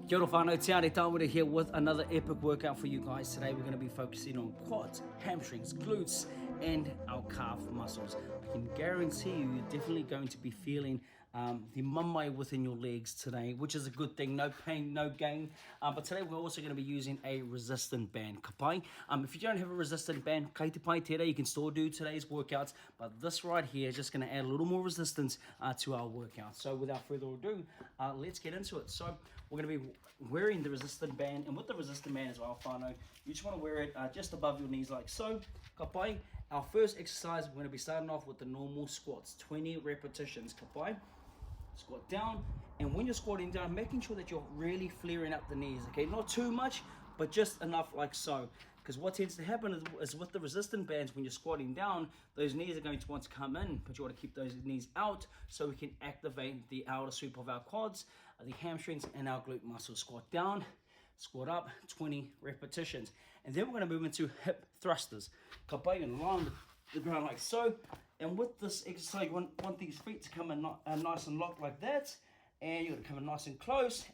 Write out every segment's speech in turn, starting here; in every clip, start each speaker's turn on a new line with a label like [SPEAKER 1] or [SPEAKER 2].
[SPEAKER 1] Kia ora whānau, Tiare Tawera here with another epic workout for you guys. Today we're going to be focusing on quads, hamstrings, glutes, and our calf muscles. I can guarantee you're definitely going to be feeling the mahi within your legs today, which is a good thing. No pain, no gain. But today we're also going to be using a resistant band. Ka pai? If you don't have a resistant band, kai te pai tere, you can still do today's workouts. But this right here is just going to add a little more resistance to our workout. So without further ado, let's get into it. So we're going to be wearing the resistant band, and with the resistant band as well, whānau, you just want to wear it just above your knees like so. Ka pai? Our first exercise, we're going to be starting off with the normal squats, 20 repetitions. Ka pai? Squat down, and when you're squatting down, making sure that you're really flaring up the knees, okay? Not too much, but just enough like so. Because what tends to happen is with the resistant bands, when you're squatting down, those knees are going to want to come in, but you want to keep those knees out so we can activate the outer sweep of our quads, the hamstrings, and our glute muscles. Squat down, squat up, 20 repetitions. And then we're going to move into hip thrusters. Ka pai, and along the ground like so. And with this exercise, you want these feet to come in nice and locked like that. And you're going to come in nice and close.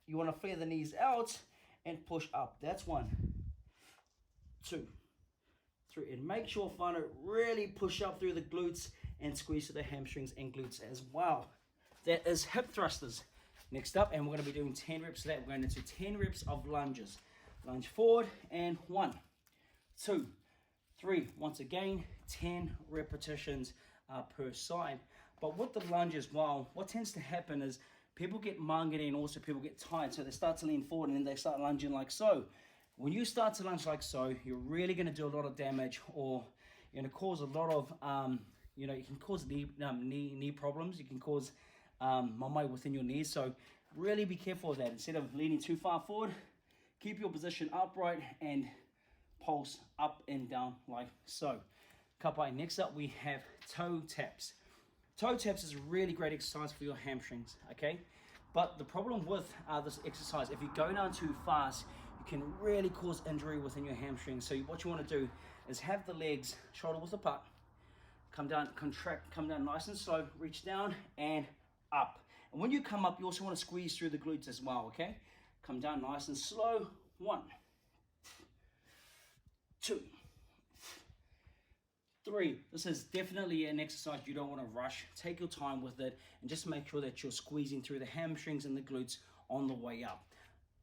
[SPEAKER 1] You want to flare the knees out and push up. That's 1, 2, 3. And make sure, whānau, really push up through the glutes and squeeze to the hamstrings and glutes as well. That is hip thrusters. Next up, and we're going to be doing 10 reps of that. We're going into 10 reps of lunges. Lunge forward, and 1, 2, 3. Once again, 10 repetitions per side. But with the lunge as well, what tends to happen is people get mangere and also people get tired. So they start to lean forward and then they start lunging like so. When you start to lunge like so, you're really going to do a lot of damage, or you're going to cause a lot of, you can cause knee problems. You can cause mahi within your knees. So really be careful of that. Instead of leaning too far forward, keep your position upright and pulse up and down like so. Ka pai. Next up, we have toe taps. Toe taps is a really great exercise for your hamstrings, okay? But the problem with this exercise, if you go down too fast, you can really cause injury within your hamstrings. So what you want to do is have the legs shoulder width apart, come down, contract, come down nice and slow, reach down and up. And when you come up, you also want to squeeze through the glutes as well, okay? Come down nice and slow. 1, 2, 3. This is definitely an exercise you don't want to rush. Take your time with it and just make sure that you're squeezing through the hamstrings and the glutes on the way up.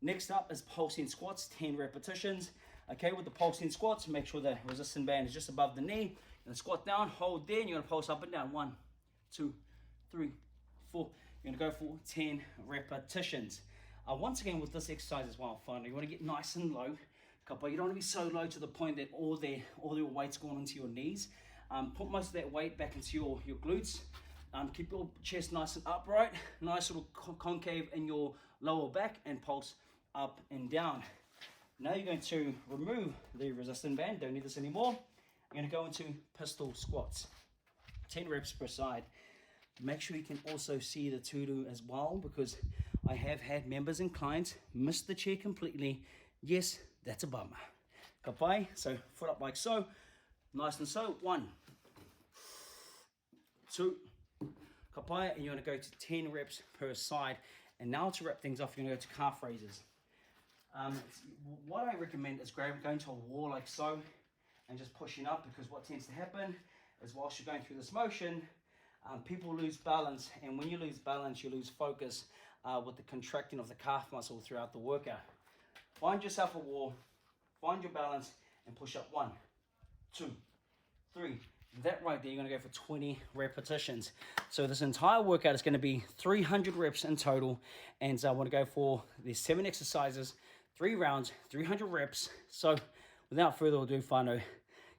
[SPEAKER 1] Next up is pulsing squats, 10 repetitions. Okay, with the pulsing squats, make sure the resistant band is just above the knee. You're going to squat down, hold there, and you're going to pulse up and down. 1, 2, 3, 4. You're going to go for 10 repetitions. Once again, with this exercise as well, finally, you want to get nice and low. But you don't want to be so low to the point that all your weight's gone into your knees. Put most of that weight back into your glutes. Keep your chest nice and upright, nice little concave in your lower back, and pulse up and down. Now you're going to remove the resistant band, don't need this anymore. You're going to go into pistol squats, 10 reps per side. Make sure you can also see the tutu as well, because I have had members and clients miss the chair completely. Yes, that's a bummer. Ka pai. So foot up like so, nice and so. 1, 2, ka pai, and you're going to go to 10 reps per side. And now to wrap things off, you're going to go to calf raises. What I recommend is going to a wall like so and just pushing up, because what tends to happen is whilst you're going through this motion, people lose balance, and when you lose balance, you lose focus with the contracting of the calf muscle throughout the workout. Find yourself a wall, find your balance, and push up. 1, 2, 3. That right there, you're going to go for 20 repetitions. So this entire workout is going to be 300 reps in total, and I want to go for these 7 exercises, 3 rounds, 300 reps. So without further ado, whānau,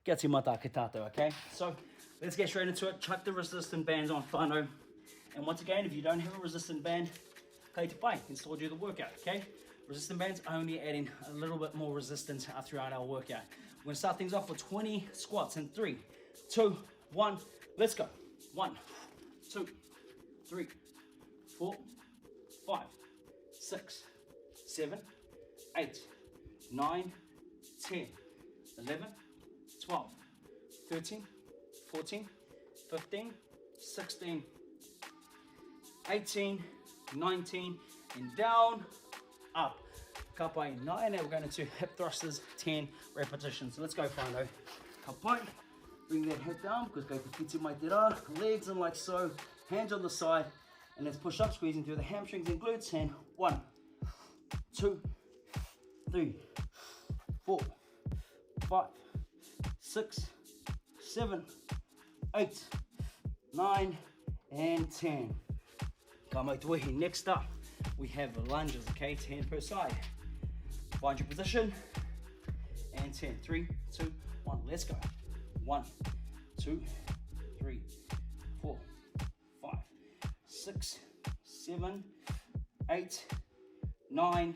[SPEAKER 1] kia te mata ki tātou, okay? So let's get straight into it. Chuck the resistant bands on, whānau. And once again, if you don't have a resistant band, kai te pai, you can still do the workout, okay? Resistant bands only adding a little bit more resistance throughout our workout. We're going to start things off with 20 squats in 3, 2, 1, let's go. 1, 2, 3, 4, 5, 6, 7, 8, 9, 10, 11, 12, 13, 14, 15, 16, 18, 19, and down, up. Ka pai, 9, and we're going to hip thrusters, 10 repetitions. So let's go, whānau. Ka pai, bring that hip down, because go to whiti mai te rā, legs in like so, hands on the side, and let's push up, squeezing through the hamstrings and glutes, and 1, 2, 3, 4, 5, 6, 7, 8, 9, and 10. Ka mai te wehi. Next up, we have lunges, okay, 10 per side. Find your position, and 10. 3, 2, 1, let's go. 1, 2, 3, 4, 5, 6, 7, 8, 9,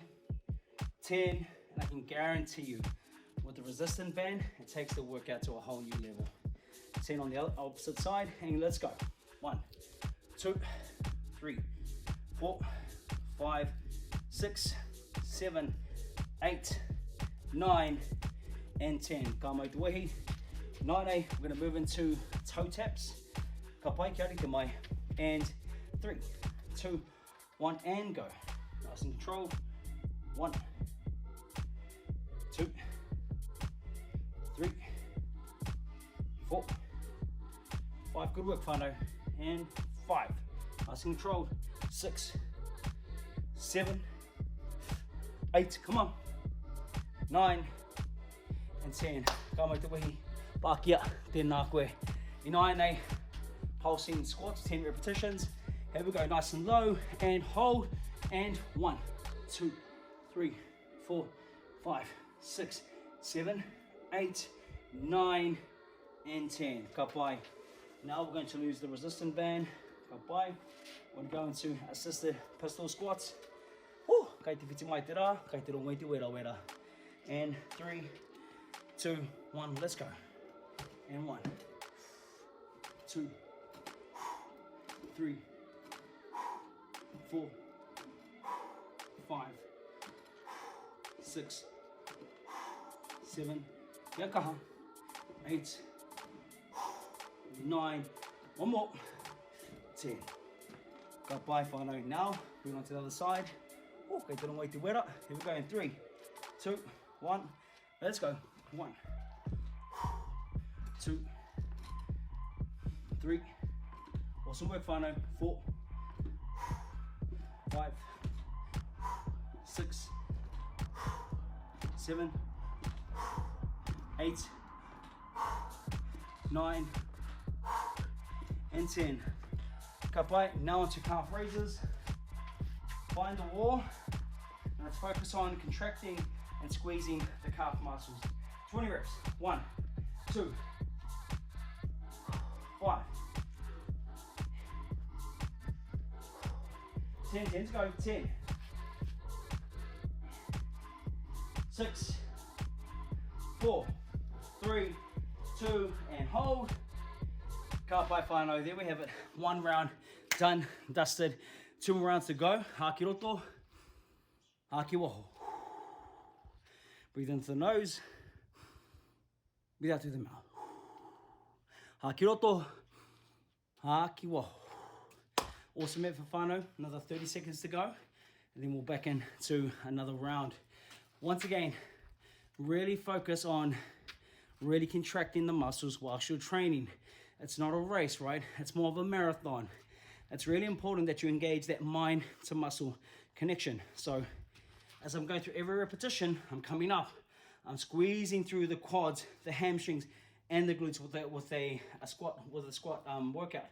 [SPEAKER 1] 10, and I can guarantee you, with the resistance band, it takes the workout to a whole new level. 10 on the opposite side, and let's go. 1, 2, 3, 4, 5, 6, 7, 8, 9, and 10. Ka mai te wehi. 9A, we're going to move into toe taps. Ka pai, kia ora te mai. And 3, 2, 1, and go. Nice and controlled. 1, 2, 3, 4, 5. Good work, whānau. And 5. Nice and controlled. 6, 7, 8. Come on. 9 and 10. Ka mai te wehi. Pākia, tēnā koe. I 9A, Holstein Squats, 10 repetitions. Here we go, nice and low, and hold, and 1, 2, 3, 4, 5, 6, 7, 8, 9, and 10. Ka pai. Now we're going to lose the resistance band. Ka pai. We're going to assisted pistol squats. Woo! Kai te whiti mai te rā, kai te rongo i te wera. And 3, 2, 1, let's go. And 1, 2, 3, 4, 5, 6, 7, 8, 9, one more, 10. Ka pai whānau. Now, bring on to the other side. Oh, kei te rongo i te wera. Here we go in 3, 2, 1, let's go. 1, 2, 3, awesome work whānau. 4, 5, 6, 7, 8, 9, and 10. Ka pai. Now onto calf raises. Find the wall, and let's focus on contracting and squeezing the calf muscles. 20 reps. 1, 2, 5, 10, 10 to go, 10, 6, 4, 3, 2, and hold. Ka pai whānau. There we have it. 1 round done, dusted. 2 more rounds to go. Haki roto, haki waho. Breathe into the nose, breathe out through the mouth. Haki roto, haki waho. Awesome effort, whānau. Another 30 seconds to go, and then we'll back into another round. Once again, really focus on really contracting the muscles whilst you're training. It's not a race, right? It's more of a marathon. It's really important that you engage that mind to muscle connection. So as I'm going through every repetition, I'm coming up, I'm squeezing through the quads, the hamstrings, and the glutes with a squat workout.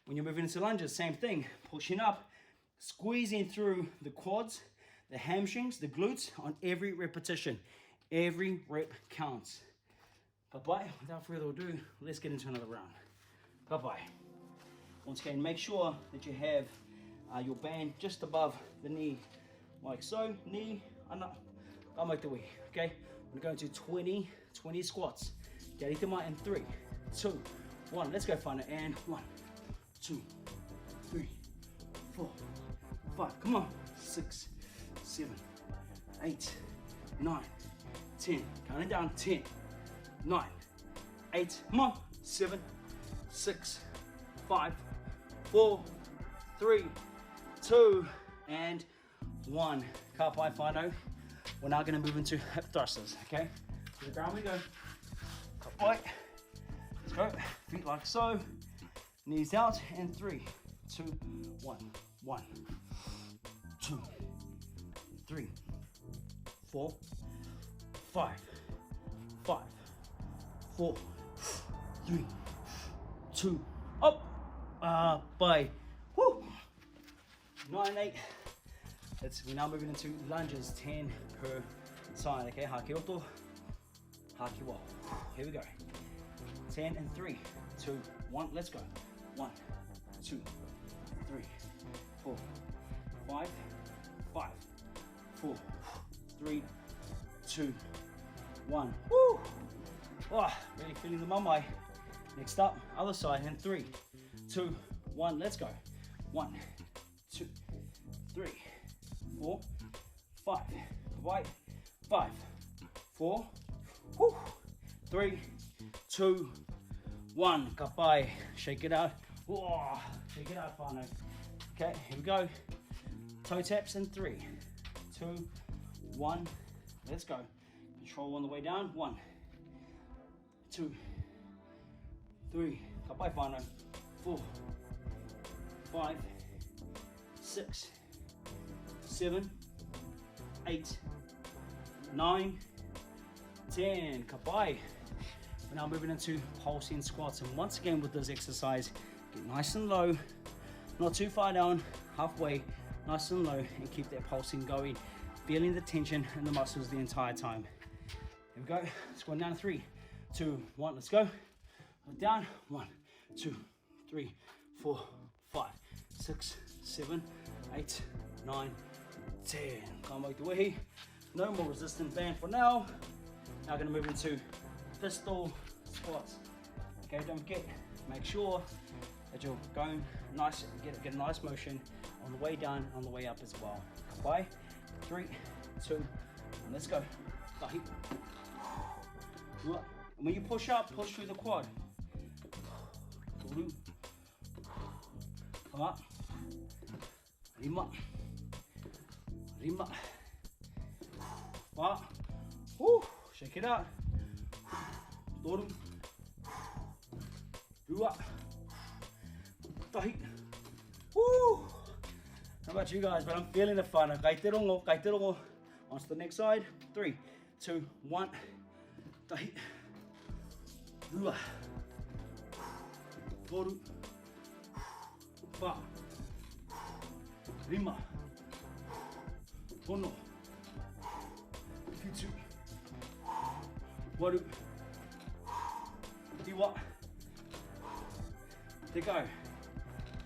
[SPEAKER 1] When you're moving into lunges, same thing, pushing up, squeezing through the quads, the hamstrings, the glutes on every repetition. Every rep counts. Bye-bye. Without further ado, let's get into another round. Bye-bye. Once again, make sure that you have your band just above the knee, like so. Knee, ana, ka mai te wehi, okay? We're going to 20 squats. Kia ora te mai in 3, 2, 1. Let's go, whānau. And 1, 2, 3, 4, 5. Come on. 6, 7, 8, 9, 10. Counting down. 10, 9, 8. Come on. 7, 6, 5, 4, 3, 2, and 1. Ka pai whānau. We're now going to move into hip thrusters, okay? To the ground we go. Ka pai. Let's go. Feet like so. Knees out. And 3, 2, 1. 1, 2, 3, 4, 5, 5, 4, 3, 2, up. Bye. Woo. 9, 8. We're now moving into lunges, 10 per side, okay? Haki oto, haki wa. Here we go. 10 and 3, 2, 1, let's go. 1, 2, 3, 4, 5, 5, 4, 3, 2, 1. Woo! Oh, really feeling the mahi. Next up, other side, and 3, 2, 1, let's go. 1, 2, 3, 4, 5, right, 5, 4, whoo, 3, 2, 1, ka pai. Shake it out. Whoa, shake it out, whānau. Okay, here we go. Toe taps in 3, 2, 1, let's go. Control on the way down. 1, 2, 3, ka pai whānau. 4, 5, 6, 7, 8, 9, 10. Ka pai. We're now moving into Holstein Squats, and once again with this exercise, get nice and low, not too far down, halfway, nice and low, and keep that pulsing going, feeling the tension in the muscles the entire time. Here we go. Let's go down. 3, 2, 1. Let's go. Down. 1, 2, 3, 4, 5, 6, 7, 8, 9, 10. Can't make the way. No more resistant band for now. Now going to move into pistol squats. Okay, don't forget, make sure that you're going nice, get a nice motion on the way down, on the way up as well. Bye. 3, 2, and let's go. When you push up, push through the quad. Come up. Rima. Rima. Up. Woo. Shake it out. Toru. Rua. Tahi. Woo. How about you guys? But I'm feeling the fun. Kaiterongo, kaiterongo. On to the next side. 3, 2, 1. Tahi. Rua. Toru. Pa. Rima. Tono. Fitu. Waru. Iwa. There you go.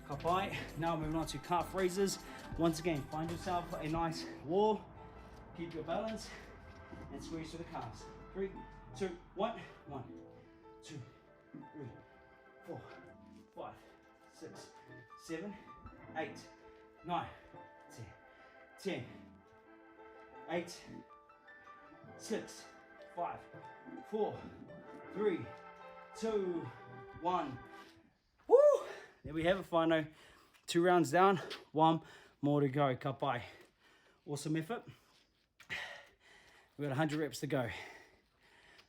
[SPEAKER 1] Ka pai. Now moving on to calf raises. Once again, find yourself a nice wall. Keep your balance and squeeze through the calves. 3, 2, 1. 1, 2, 3, 4, 5, 6, 7, 8, 9, 10, 10, 8, 6, 5, 4, 3, 2, 1. Woo! There we have it, whānau. 2 rounds down, 1 more to go. Ka pai. Awesome effort. We've got 100 reps to go.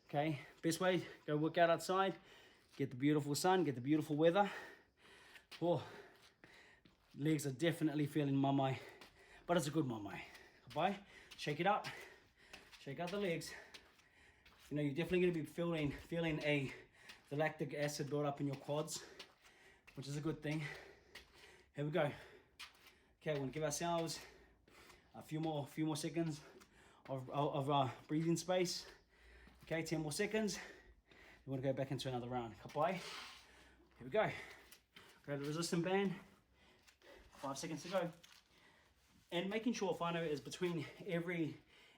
[SPEAKER 1] Okay, best way, go work out outside, get the beautiful sun, get the beautiful weather. Oh, legs are definitely feeling mahi, but it's a good mahi. Ka pai. Shake it up, shake out the legs. You know, you're definitely going to be feeling the lactic acid build up in your quads, which is a good thing. Here we go. Okay, we're going to give ourselves a few more seconds of breathing space. Okay, 10 more seconds. We want to go back into another round. Ka pai. Here we go. Grab the resistant band. 5 seconds to go. And making sure, whānau, is between every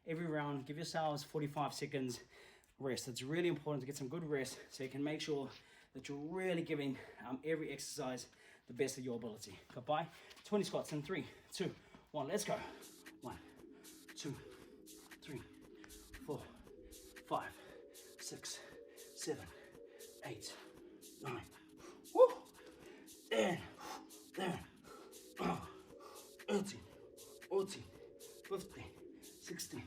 [SPEAKER 1] round, give yourselves 45 seconds rest. It's really important to get some good rest so you can make sure that you're really giving every exercise the best of your ability. Ka pai. 20 squats in 3, 2, 1. Let's go. 1, 2, 3, 4, 5, 6, 7, 8, 9. Woo! 10, 10, 18, 18, 16,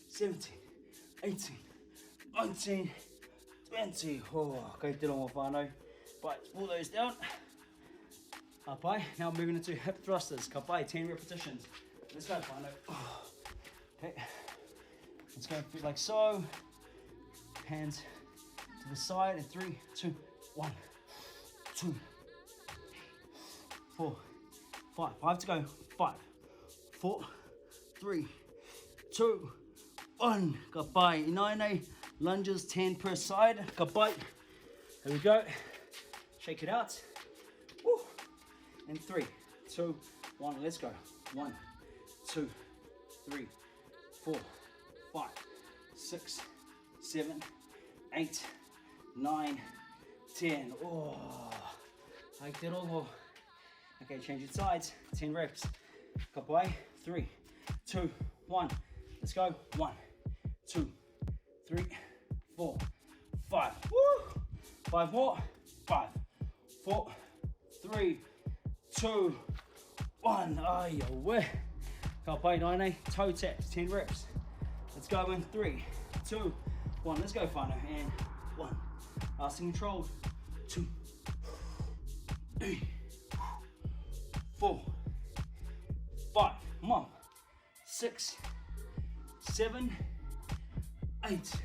[SPEAKER 1] 17, 18, 19, 20. Oh, kei te rongo whānau. Right, pull those down. Up high. Now moving into hip thrusters. Ka pai, 10 repetitions. Let's go, whānau. Oh. Okay. Let's go like so. Hands to the side. And 3, 2, 1, 2, 4, 5. 5 to go. 5, 4, 3, 2, 1. Ka pai. Inaine. Lunges 10 per side. Ka pai. Here we go. Shake it out. Woo. And 3, 2, 1. Let's go. 1, 2, 3, 4, 5, 6, 7, 8, 9, 10. Oh, like that all. Okay, change your sides. 10 reps. Ka pai. 3, 2, 1. Let's go. 1, 2, 3, 4, 5. Woo. 5 more. 5, 4, 3, 2, 1. Ai we. Ka pai nine, toe taps, 10 reps. Let's go in 3, 2, 1. Let's go, whānau. And 1. Last control. 2, 3, 4, 5. Come on. 6, 7, 8,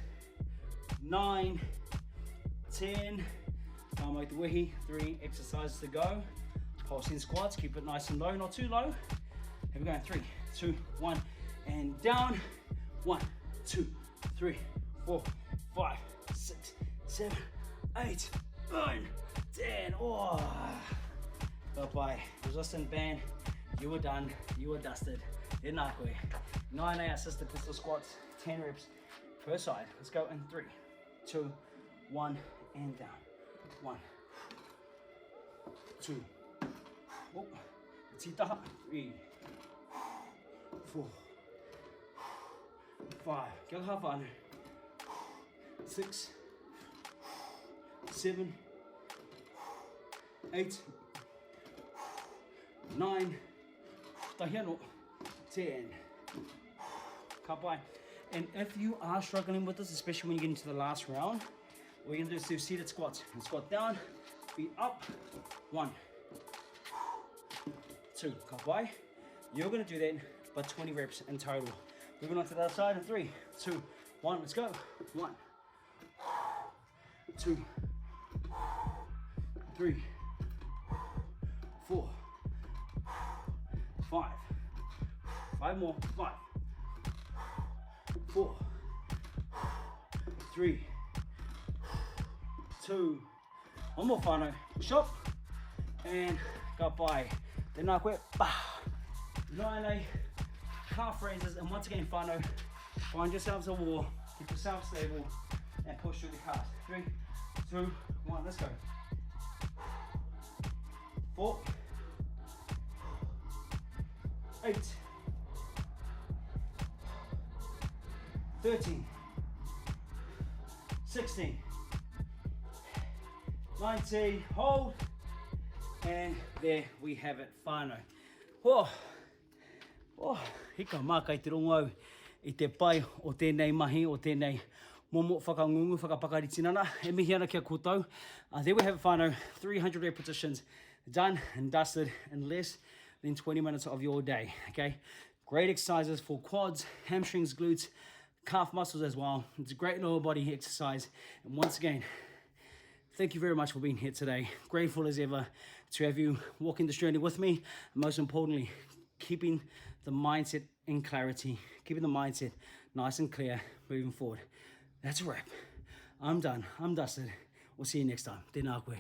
[SPEAKER 1] 9, 10. Time out the wehi. 3 exercises to go. Holstein squats. Keep it nice and low, not too low. Here we go. 3, 2, 1, and down. 1, 2, 3, 4, 5, 6, 7, 8, 9, 10. Oh, bye bye. Resistant band. You were done. You were dusted. In koe. 9 assisted pistol squats. 10 reps per side. Let's go in 3, 2, 1, and down. 1, 2. Oh, titaha. 3, 4, 5. Kia kaha whānau. 6, 7, 8, 9. Tahi anō. 10. Ka pai. And if you are struggling with this, especially when you get into the last round, what you're gonna do is do seated squats. And squat down, feet up. 1, 2. Ka pai. You're gonna do that, but 20 reps in total. Moving on to the other side in 3, 2, 1. Let's go. 1, 2, 3, 4, 5. 5 more. 5, 4, 3, 2. One more whānau. Push up and ka pai. Tēnā koe. Nine calf raises, and once again, whānau, find yourselves a wall, keep yourself stable, and push through the calves. 3, 2, 1. Let's go. 4, 8, 13, 16, 19, hold, and there we have it, whānau. Oh, hika mā kai te rongo au I te pai o tēnei mahi, o tēnei momo whakangungu, whakapakari tinana, e mihi ana kia koutou. There we have it, whānau, 300 repetitions, done and dusted in less than 20 minutes of your day, okay? Great exercises for quads, hamstrings, glutes, calf muscles as well. It's a great lower body exercise. And once again, thank you very much for being here today. Grateful as ever to have you walking this journey with me. And most importantly, keeping the mindset in clarity, keeping the mindset nice and clear moving forward. That's a wrap. I'm done. I'm dusted. We'll see you next time. Tēnā koe.